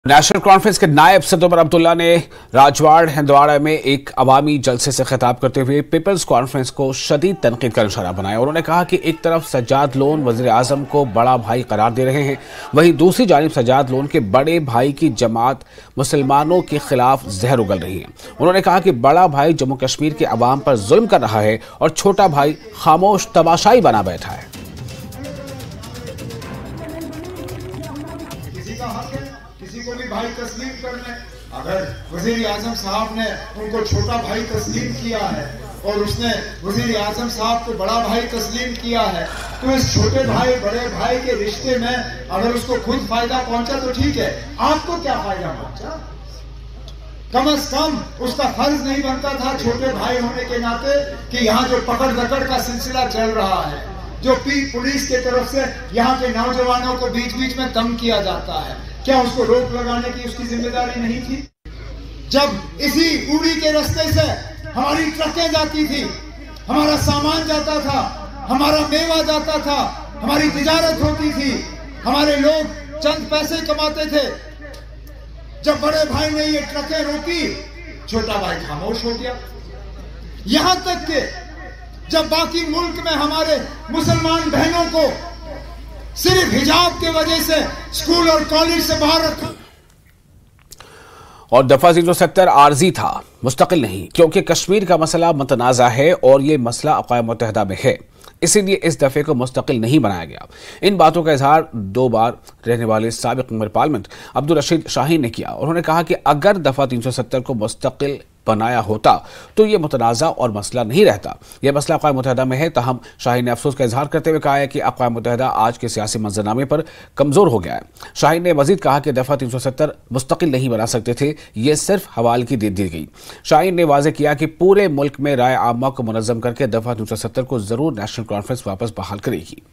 National conference के नायब सदर उमर अब्दुल्ला ने राजवाड़ हंदवाड़ा में एक अवामी जलसे से खिताब करते हुए पीपल्स कॉन्फ्रेंस को शदीद तनकीद का निशाना बनाया। उन्होंने कहा कि एक तरफ सज्जाद लोन वज़ीर आज़म को बड़ा भाई करार दे रहे हैं, वहीं दूसरी जानिब सज्जाद लोन के बड़े भाई की जमात मुसलमानों के खिलाफ जहर उगल रही है। उन्होंने कहा कि बड़ा भाई जम्मू कश्मीर के अवाम पर जुल्म कर रहा है और छोटा भाई खामोश तमाशाई बना बैठा है। किसी को भी भाई तस्लीम कर ले, अगर वजीर आजम साहब ने उनको छोटा भाई तस्लीम किया है और उसने वजीर आजम साहब को बड़ा भाई तस्लीम किया है, तो इस छोटे भाई बड़े भाई के रिश्ते में अगर उसको खुद फायदा पहुंचा तो ठीक है, आपको क्या फायदा पहुंचा? कम से कम उसका फर्ज नहीं बनता था छोटे भाई होने के नाते कि यहाँ जो पकड़ दकड़ का सिलसिला चल रहा है, जो पुलिस के तरफ से यहाँ के नौजवानों को बीच बीच में तंग किया जाता है, क्या उसको रोक लगाने की उसकी जिम्मेदारी नहीं थी? जब इसी उड़ी के रास्ते से हमारी ट्रकें जाती थी, हमारा सामान जाता था, हमारा मेवा जाता था, हमारी तिजारत होती थी, हमारे लोग चंद पैसे कमाते थे। जब बड़े भाई ने ये ट्रकें रोकी, छोटा भाई खामोश हो गया। यहां तक कि जब बाकी मुल्क में हमारे मुसलमान बहनों को सिर्फ हिजाब के वजह से स्कूल और कॉलेज से बाहर रखा और दफा 370 आर्जी था, मुस्तकिल नहीं, क्योंकि कश्मीर का मसला मुतनाज़ा है और ये मसला अक़वाम मुत्तहिदा में है, इसीलिए इस दफे को मुस्तकिल नहीं बनाया गया। इन बातों का इजहार 2 बार रहने वाले साबिक़ मेंबर पार्लियामेंट अब्दुल रशीद शाहीन ने किया। उन्होंने कहा कि अगर दफा 370 को मुस्तकिल बनाया होता तो ये मुतनाज़ा और मसला नहीं रहता। यह मसला अक़वाम मुत्तहिदा में है। ताहम शाहीन ने अफसोस का इजहार करते हुए कहा है कि अक़वाम मुत्तहिदा आज के सियासी मंजरनामे पर कमज़ोर हो गया है। शाहीन ने मजीद कहा कि दफ़ा 370 मुस्तकिल नहीं बना सकते थे, ये सिर्फ हवाल की दे दी गई। शाहीन ने वाज़ेह किया कि पूरे मुल्क में राय आमा को मुनज़्ज़म करके दफ़ा 370 को ज़रूर नेशनल कॉन्फ्रेंस वापस बहाल करेगी।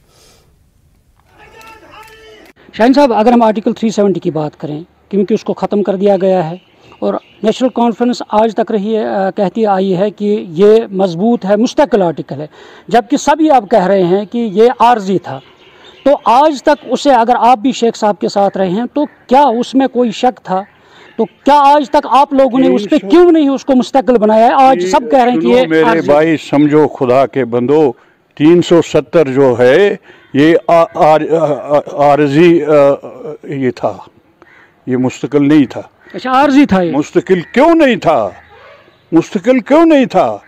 शाहीन साहब, अगर हम आर्टिकल 370 की बात करें, क्योंकि उसको ख़त्म कर दिया गया है और नेशनल कॉन्फ्रेंस आज तक रही है, कहती आई है कि ये मजबूत है, मुस्तकिल आर्टिकल है, जबकि सभी अब कह रहे हैं कि ये आर्जी था। तो आज तक उसे, अगर आप भी शेख साहब के साथ रहे हैं, तो क्या उसमें कोई शक था? तो क्या आज तक आप लोगों ने उस पर क्यों नहीं उसको मुस्तकिल बनाया है? आज सब कह रहे हैं कि ये मेरे भाई समझो, खुदा के बंदो, 370 जो है ये आर्जी ये था, ये मुस्तकिल नहीं था। अच्छा, आर्जी था ये? मुस्तकिल क्यों नहीं था? मुस्तकिल क्यों नहीं था?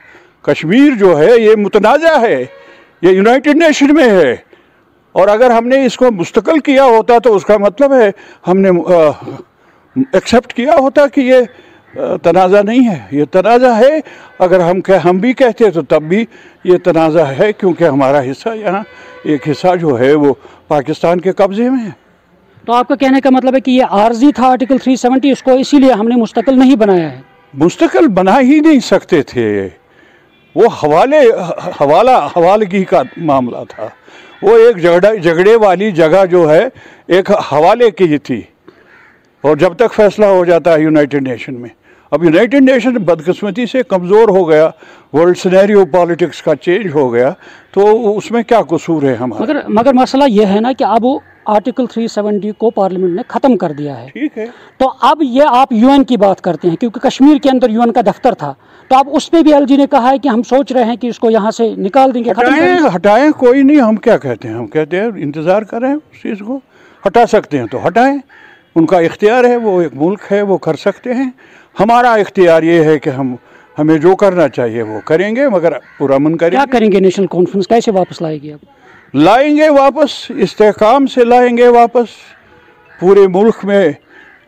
कश्मीर जो है ये मुतनाज़ा है, ये यूनाइटेड नेशन में है, और अगर हमने इसको मुस्तकिल किया होता तो उसका मतलब है हमने एक्सेप्ट किया होता कि ये तनाज़ा नहीं है, ये तनाज़ा है। अगर हम भी कहते तो तब भी ये तनाज़ा है, क्योंकि हमारा हिस्सा, यहाँ एक हिस्सा जो है वो पाकिस्तान के कब्ज़े में है। तो आपका कहने का मतलब है कि ये आर्जी था आर्टिकल 370, इसको इसीलिए हमने मुस्तकिल नहीं बनाया है? मुस्तकिल बना ही नहीं सकते थे, वो हवालगी का मामला था। वो एक झगड़े वाली जगह जो है एक हवाले की थी, और जब तक फैसला हो जाता है यूनाइटेड नेशन में। अब यूनाइटेड नेशन बदकिस्मती से कमज़ोर हो गया, वर्ल्ड सिनेरियो पॉलिटिक्स का चेंज हो गया, तो उसमें क्या कसूर है हमारा? मगर मसला यह है ना कि अब वो आर्टिकल 370 को पार्लियामेंट ने ख़त्म कर दिया है। ठीक है, तो अब ये आप यूएन की बात करते हैं, क्योंकि कश्मीर के अंदर यूएन का दफ्तर था, तो अब उस पर भी एलजी ने कहा है कि हम सोच रहे हैं कि इसको यहाँ से निकाल देंगे, हटाएं। कोई नहीं, हम क्या कहते हैं? हम कहते हैं इंतज़ार करें, उस चीज़ को हटा सकते हैं तो हटाएं, उनका इख्तियार है, वो एक मुल्क है, वो कर सकते हैं। हमारा इख्तियार ये है कि हमें जो करना चाहिए वो करेंगे, मगर पूरा मन करेंगे। क्या करेंगे? नेशनल कॉन्फ्रेंस कैसे वापस लाएगी? अब लाएंगे वापस, इस्तेहकाम से लाएंगे वापस, पूरे मुल्क में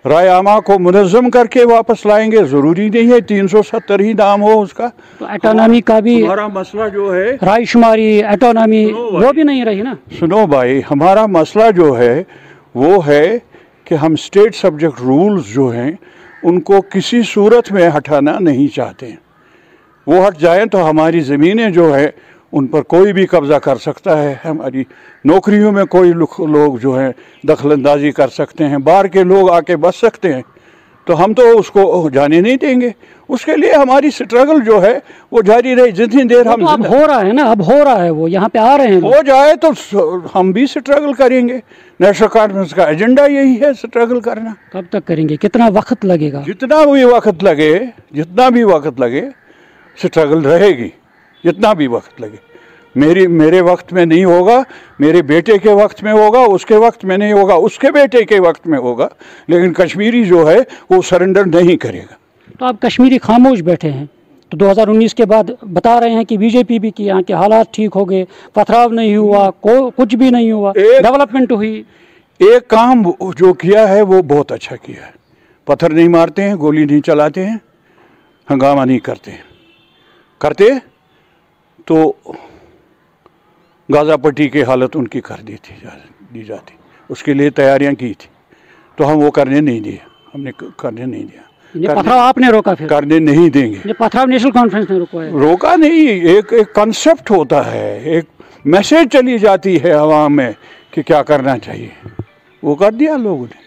राय आमा को मुनज़्ज़म करके वापस लाएंगे। ज़रूरी नहीं है 370 ही नाम हो उसका। तो एटोनॉमी का भी हमारा मसला जो है, राय शुमारी, एटोनॉमी, वो भी नहीं रही ना। सुनो भाई, हमारा मसला जो है वो है कि हम स्टेट सब्जेक्ट रूल्स जो हैं उनको किसी सूरत में हटाना नहीं चाहते। वो हट जाएं तो हमारी ज़मीनें जो है उन पर कोई भी कब्ज़ा कर सकता है, हमारी नौकरियों में कोई लोग जो हैं दखलंदाजी कर सकते हैं, बाहर के लोग आके बस सकते हैं, तो हम तो उसको जाने नहीं देंगे। उसके लिए हमारी स्ट्रगल जो है वो जारी रहे जितनी देर हम तो अब हो रहा है ना, अब हो रहा है, वो यहाँ पे आ रहे हैं लोग। हो जाए तो हम भी स्ट्रगल करेंगे। नेशनल कॉन्फ्रेंस का एजेंडा यही है, स्ट्रगल करना। कब तक करेंगे, कितना वक्त लगेगा? जितना भी वक्त लगे स्ट्रगल रहेगी, जितना भी वक्त लगे। मेरे वक्त में नहीं होगा, मेरे बेटे के वक्त में होगा, उसके वक्त में नहीं होगा, उसके बेटे के वक्त में होगा, लेकिन कश्मीरी जो है वो सरेंडर नहीं करेगा। तो आप कश्मीरी खामोश बैठे हैं, तो 2019 के बाद बता रहे हैं कि बीजेपी भी की यहाँ के हालात ठीक हो गए, पथराव नहीं हुआ, कुछ भी नहीं हुआ, डेवलपमेंट हुई। एक काम जो किया है वो बहुत अच्छा किया है। पत्थर नहीं मारते हैं, गोली नहीं चलाते हैं, हंगामा नहीं करते तो गाज़ा पट्टी की हालत उनकी कर दी जाती। उसके लिए तैयारियां की थी, तो हम वो करने नहीं दिए, हमने करने नहीं दिया। पथराव आपने रोका, फिर करने नहीं देंगे। पथराव नेशनल कॉन्फ्रेंस ने रोका नहीं, एक कंसेप्ट होता है, एक मैसेज चली जाती है आवाम में कि क्या करना चाहिए, वो कर दिया लोगों ने।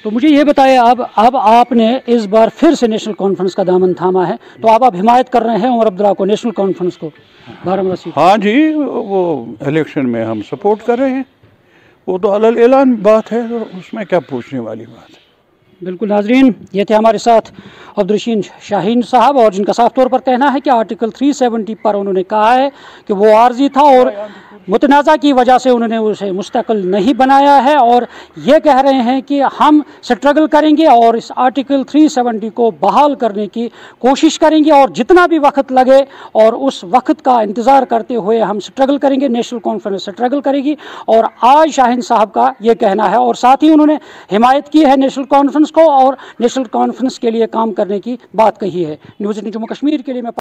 तो मुझे ये बताइए, अब आपने इस बार फिर से नेशनल कॉन्फ्रेंस का दामन थामा है, तो आप हिमायत कर रहे हैं उमर अब्दुल्ला को, नेशनल कॉन्फ्रेंस को, बारामूला सीट? हाँ जी, वो इलेक्शन में हम सपोर्ट कर रहे हैं, वो तो अलग ऐलान बात है, तो उसमें क्या पूछने वाली बात है। बिल्कुल नाजरीन, ये थे हमारे साथ अब्दुर्रशीद शाहीन साहब, और जिनका साफ तौर पर कहना है कि आर्टिकल 370 पर उन्होंने कहा है कि वो आर्जी था और मुतनाज़ा की वजह से उन्होंने उसे मुस्तकिल नहीं बनाया है, और ये कह रहे हैं कि हम स्ट्रगल करेंगे और इस आर्टिकल 370 को बहाल करने की कोशिश करेंगे, और जितना भी वक्त लगे और उस वक्त का इंतज़ार करते हुए हम स्ट्रगल करेंगे। नेशनल कॉन्फ्रेंस स्ट्रगल करेगी, और आज शाहीन साहब का ये कहना है, और साथ ही उन्होंने हिमायत की है नेशनल कॉन्फ्रेंस को, और नेशनल कॉन्फ्रेंस के लिए काम करने की बात कही है। न्यूज़ 18 जम्मू कश्मीर के लिए मैं